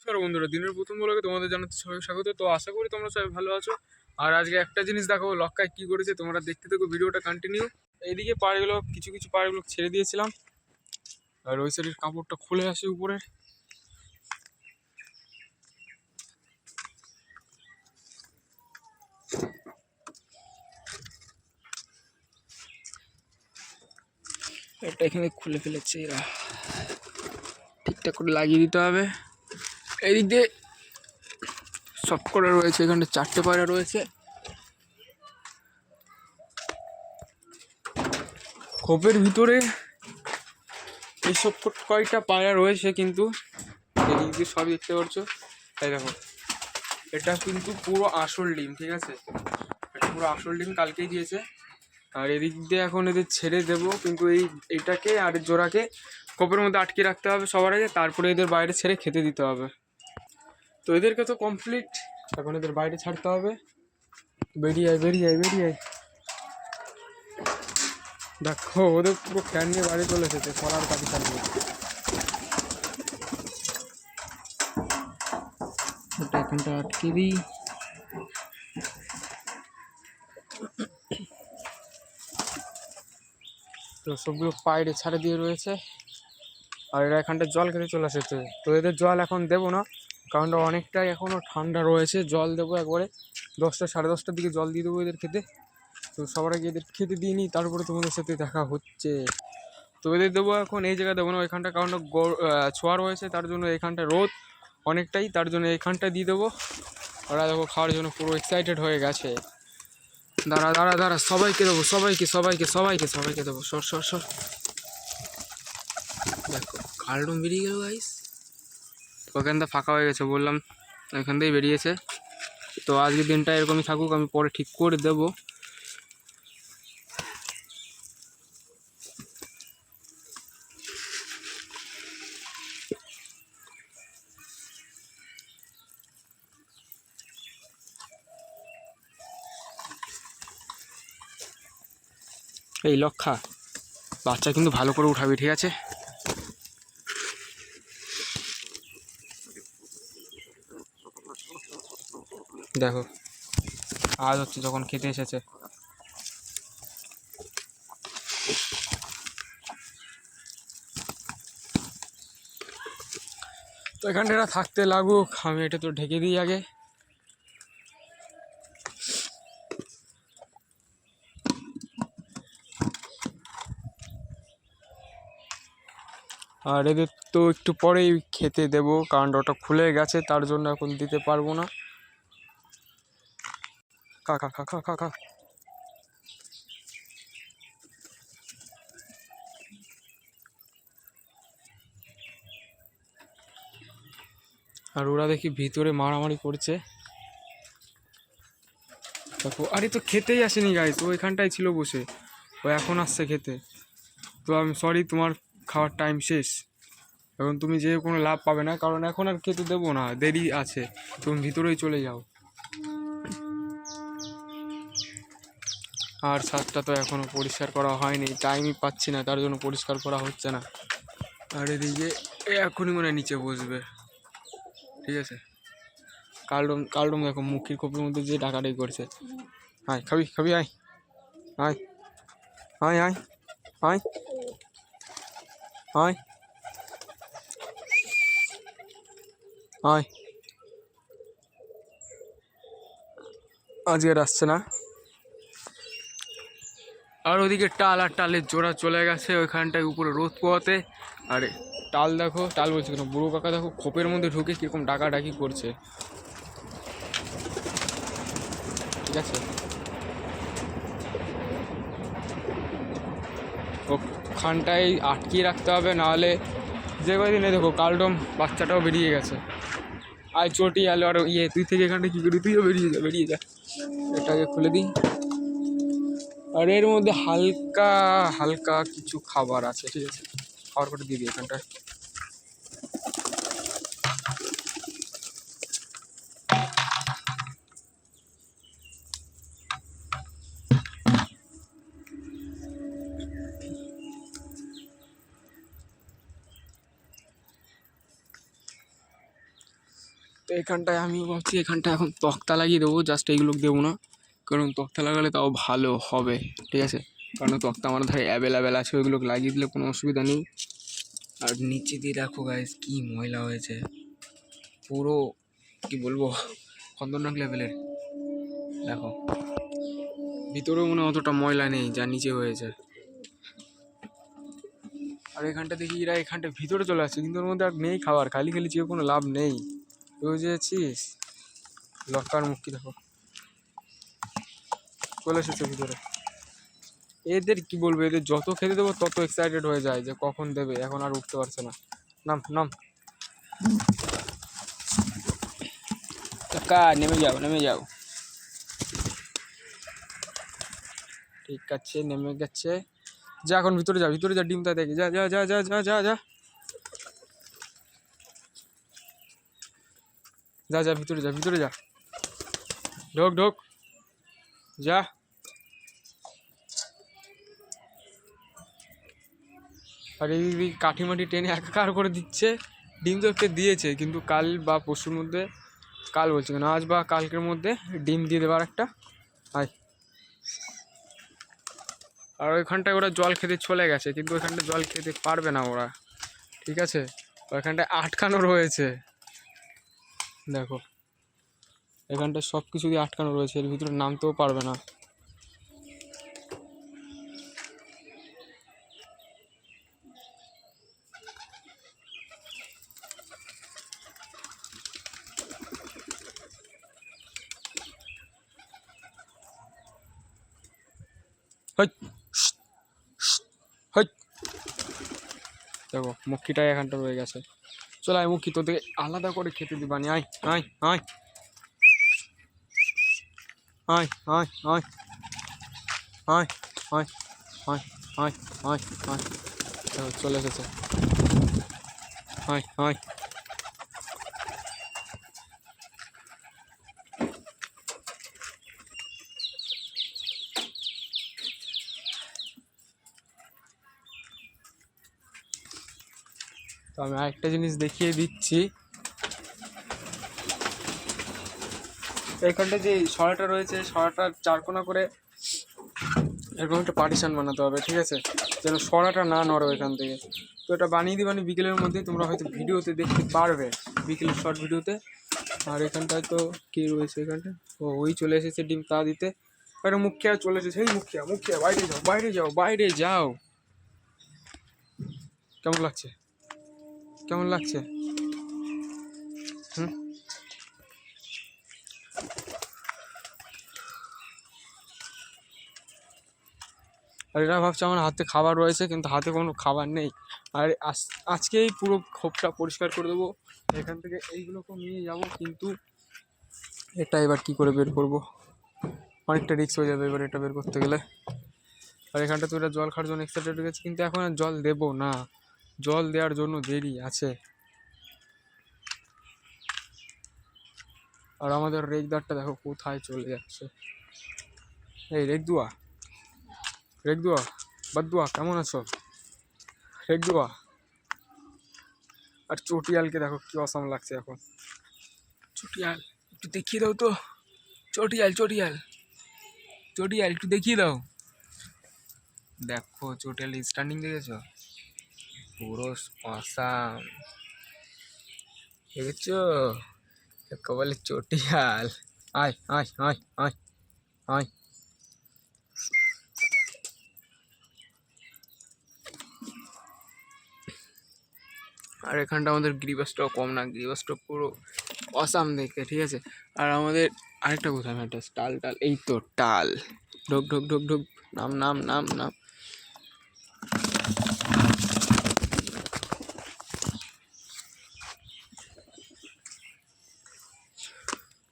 নমস্কার বন্ধুরা, দিনের প্রথম ব্লগে তোমাদের জানাতে সবাই স্বাগত। তো আশা করি তোমরা সবাই ভালো আছো। আর আজকে একটা জিনিস দেখাবো, লক্কায় কি করেছে তোমরা দেখতে থাকো ভিডিওটা কন্টিনিউ। এইদিকে পাড়গুলো কিছু কিছু পাড়গুলো ছেড়ে দিয়েছিলাম, আর ওই সাইডের কাপড়টা খুলে আসে উপরে। এটা এখানে খুলে ফেলেছে এরা, ঠিকঠাক করে লাগিয়ে দিতে হবে। এইদিক দিয়ে সব করে রয়েছে, এখানে 4টে পায়রা রয়েছে। খোপের ভিতরে এইসব কয়টা পায়রা রয়েছে, কিন্তু এদিক দিয়ে সব দেখতে পাচ্ছ। তাই দেখো, এটা কিন্তু পুরো আসল ডিম, ঠিক আছে? এটা পুরো আসল ডিম, কালকেই দিয়েছে। আর এদিক দিয়ে এখন এদের ছেড়ে দেবো, কিন্তু এইটাকে আর জোড়াকে খোপের মধ্যে আটকে রাখতে হবে সবার আগে, তারপরে এদের বাইরে ছেড়ে খেতে দিতে হবে। তো এদেরকে তো কমপ্লিট, এখন এদের বাইরে ছাড়তে হবে। বেরিয়ে আয় বেরিয়ে আয় বেরিয়ে আয়। দেখো ওদের পুরো ফ্যান নিয়ে বাইরে চলে এসেছে, কলার কাটি চালিয়ে। ওটা এখানটা আটকে দিই। তো সবগুলো পায়রে ছাড়ে দিয়ে রয়েছে, আর এরা এখানটা জল খেতে চলে এসেছে। তো এদের জল এখন দেবো না, কারণ অনেকটাই এখনও ঠান্ডা রয়েছে। জল দেবো একবারে 10টা 10:30টার দিকে জল দিয়ে দেবো এদের খেতে। তো সবার আগে এদের খেতে দিয়ে নিই, তারপরে তোমাদের সাথে দেখা হচ্ছে। তো এদের দেবো এখন এই জায়গায় দেবো না, ওইখানটা, কারণ ছোঁয়া রয়েছে, তার জন্য এখানটা রোদ অনেকটাই, তার জন্য এখানটা দিয়ে দেবো। ওরা দেখো খাওয়ার জন্য পুরো এক্সাইটেড হয়ে গেছে। দাঁড়া দাঁড়া দাঁড়া, সবাইকে দেবো, সবাইকে সবাইকে সবাইকে সবাইকে দেবো। সর সর সর। দেখো কালডম বেরিয়ে গেল গাইস, ওখানটা ফাঁকা হয়ে গেছে, বললাম ওইখান থেকেই বেরিয়েছে। তো আজকের দিনটা এরকমই থাকুক, আমি পরে ঠিক করে দেবো। এই লক্ষা, বাচ্চা কিন্তু ভালো করে উঠাবি, ঠিক আছে? দেখো আজ হচ্ছে যখন খেতে এসেছে। তো এখানটা এরা থাকতে লাগুক, আমি এটা তো ঢেকে দিই আগে। আর এদের তো একটু পরেই খেতে দেবো, কারণ ওটা খুলে গেছে, তার জন্য এখন দিতে পারবো না। খা খা খা খা খা খা। আর ওরা দেখি ভিতরে মারামারি করছে। দেখো, আরে তো খেতেই আসেনি গাইস, ও এখানটাই ছিল বসে, ও এখন আসছে খেতে। তো আমি সরি, তোমার খাওয়ার টাইম শেষ, এখন তুমি যে কোনো লাভ পাবে না, কারণ এখন আর খেতে দেবো না, দেরি আছে, তুমি ভিতরেই চলে যাও। আর ছাদটা তো এখনও পরিষ্কার করা হয়নি, টাইমই পাচ্ছি না, তার জন্য পরিষ্কার করা হচ্ছে না। আর এদিকে এখনই মনে হয় নিচে বসবে, ঠিক আছে? কালডম কালডম দেখো মুখির কপির মধ্যে যে ডাকাডাকি করছে। আয় খাবি খাবি, আয় আয় আয় আয় আয় আয় আয়। আজকে আর আসছে না। আর ওদিকে টাল, আর টালের জোড়া চলে গেছে ওইখানটায় উপরে রোদ পোয়াতে। আর টাল দেখো, টাল বলছে কেন, বুড়ো কাকা দেখো খোপের মধ্যে ঢুকে কীরকম ডাকাডাকি করছে, ঠিক আছে? ওখানটায় আটকিয়ে রাখতে হবে, নাহলে যে কদিনে দেখো কালডম বাচ্চাটাও বেরিয়ে গেছে। আয় চটি আলো, আর তুই থেকে এখানটা কী করি, তুইও বেরিয়ে যা বেরিয়ে যা। এটাকে খুলে দিই। আর এর মধ্যে হালকা হালকা কিছু খাবার আছে, ঠিক আছে? খাবার করে দিয়ে দিই এখানটায়। তো এখানটায় আমি ভাবছি এখানটায় এখন তক্তা লাগিয়ে দেবো, জাস্ট এইগুলো দেবো না, কারণ তক্তা লাগালে তাও ভালো হবে, ঠিক আছে। কারণ তক্তা আমার ধারে অ্যাভেলেবেল আছে, ওইগুলো লাগিয়ে দিলে কোনো অসুবিধা নেই। আর নিচে দিয়ে দেখো গাইস কি ময়লা হয়েছে, পুরো কি বলবো খন্দরনাক লেভেলের। দেখো ভিতরেও মনে অতটা ময়লা নেই যা নিচে হয়েছে। আর এখানটা দেখি এরা এখানটা ভিতরে চলে আসছে, কিন্তু ওর মধ্যে আর নেই খাবার, খালি খালি চেয়ে কোনো লাভ নেই, বুঝেছিস। লক্কার মুক্তি দেখো চলে এসেছে ভিতরে। এদের কি বলবো, এদের যত খেতে দেবো তত এক্সাইটেড হয়ে যায় যে কখন দেবে, এখন আর উঠতে পারছে না। নাম নাম কাকা, নেমে যাও নেমে যাও। ঠিক আছে নেমে গেছে, যা এখন ভিতরে যা, ভিতরে যা, ডিমটা দেখি, যা যা যা যা যা যা যা যা যা ভিতরে যা, ভিতরে যা, ঢোক ঢোক যা। আর এই কাঠিমাটি টেনে একাকার করে দিচ্ছে। ডিম তো একটা দিয়েছে, কিন্তু কাল বা পরশুর মধ্যে, কাল বলছি কেন, আজ বা কালকের মধ্যে ডিম দিয়ে দেবার একটা। আয়, আর ওইখানটায় ওরা জল খেতে চলে গেছে, কিন্তু ওইখানটায় জল খেতে পারবে না ওরা, ঠিক আছে। ওইখানটায় আটকানো রয়েছে, দেখো এখানটায় সব কিছু দিয়ে আটকানো রয়েছে, এর ভিতরে নামতেও পারবে না। দেখো মুখিটাই এখানটা রয়ে গেছে। চল আয় মুখি, তোদের আলাদা করে খেতে দিবানি, আয় আয় আয় আয় আয় আয় আয় আয় আয় আয় আয় আয়, দেখো চলে এসেছে, আয় আয়। তো আমি আরেকটা জিনিস দেখিয়ে দিচ্ছি, এইখানটা যে সরাটা রয়েছে, সরাটার চারকোনা করে এরকম একটা পার্টিশন বানাতে হবে, ঠিক আছে, যেন সরাটা না নড়ে এখান থেকে। তো এটা বানিয়ে দিবানি বিকেলের মধ্যে, তোমরা হয়তো ভিডিওতে দেখতে পারবে, বিকেলের শর্ট ভিডিওতে। আর এখানটায় তো কি রয়েছে, এখানটায় ওই চলে এসেছে ডিম তা দিতে। একটা মুখিয়া চলে এসেছে, এই মুখিয়া মুখিয়া বাইরে যাও বাইরে যাও বাইরে যাও। কেমন লাগছে, কেমন লাগছে? হুম, আর এরা ভাবছে আমার হাতে খাবার রয়েছে, কিন্তু হাতে কোনো খাবার নেই। আর আজকেই পুরো খোপটা পরিষ্কার করে দেবো, এখান থেকে এইগুলোকে নিয়ে যাব, কিন্তু এটা এবার কি করে বের করব, অনেকটা রিস্ক হয়ে যাবে এবার এটা বের করতে গেলে। আর এখানটা তো এটা জল খাওয়ার জন্য এক্সাইটেড হয়ে গেছে, কিন্তু এখন আর জল দেবো না, জল দেওয়ার জন্য দেরি আছে। আর আমাদের রেগদারটা দেখো কোথায় চলে যাচ্ছে। এই রেগদুয়া, রেগদুয়া বাদুয়া, কেমন আছো রেগদুয়া? আর চটিয়ালকে দেখো কি অসাম লাগছে এখন। চটিয়াল একটু দেখিয়ে দাও তো, চটিয়াল চটিয়াল চটিয়াল একটু দেখিয়ে দাও। দেখো চটিয়াল স্ট্যান্ডিং দেখেছো, পুরো অসাম, দেখেছো, বলে চটিয়াল। আয় আয় আয় আয় আয়। আর এখানটা আমাদের গ্রিবাসটাও কম না, গ্রিবাসটা পুরো অসাম দেখতে, ঠিক আছে। আর আমাদের আরেকটা কোথায় ম্যাটার, টাল টাল, এই তো টাল, ঢোক ঢোক ঢোক ঢোক, নাম নাম নাম নাম।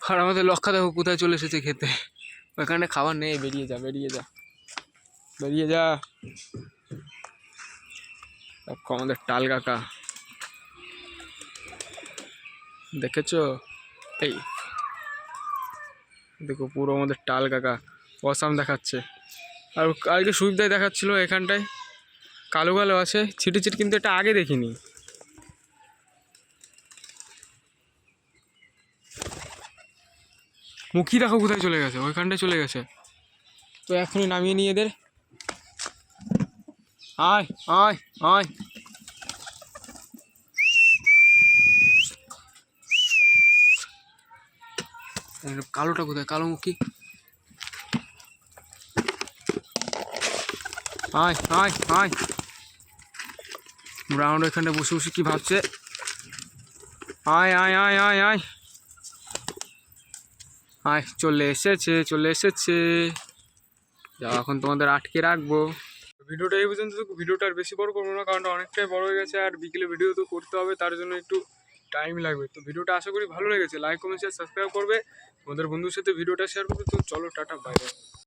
আর আমাদের লক্ষা দেখো কোথায় চলে এসেছে খেতে, ওইখানে খাবার নেই, বেরিয়ে যা বেরিয়ে যা বেরিয়ে যা। দেখো আমাদের টাল কাকা, দেখেছো, এই দেখো পুরো আমাদের টাল কাকা অসাম দেখাচ্ছে। আর আরেকটু সুবিধায় দেখাচ্ছিল, এখানটায় কালো কালো আছে ছিটে ছিট, কিন্তু এটা আগে দেখিনি। মুখি দেখো কোথায় চলে গেছে, ওইখানটায় চলে গেছে। তো এখনই নামিয়ে নিয়ে এদের। আয় আয় আয়, কালোটা কোথায়, কালো মুখী, আয় আয় আয়। ব্রাউন এখানে বসে বসে কি ভাবছে, আয় আয় আয় আয় আয় আয়, চলে এসেছে চলে এসেছে। যা এখন তোমাদের আটকে রাখবো। ভিডিওটা এই পর্যন্ত, ভিডিওটা আর বেশি বড় করবো না, কারণ অনেকটাই বড় হয়ে গেছে আর বিকেলে ভিডিও তো করতে হবে, তার জন্য একটু টাইম লাগবে। তো ভিডিওটা আশা করি ভালো লেগেছে, লাইক কমেন্ট শেয়ার সাবস্ক্রাইব করবে, তোমাদের বন্ধুর সাথে ভিডিওটা শেয়ার করবে। তো চলো টাটা, বাই বাই।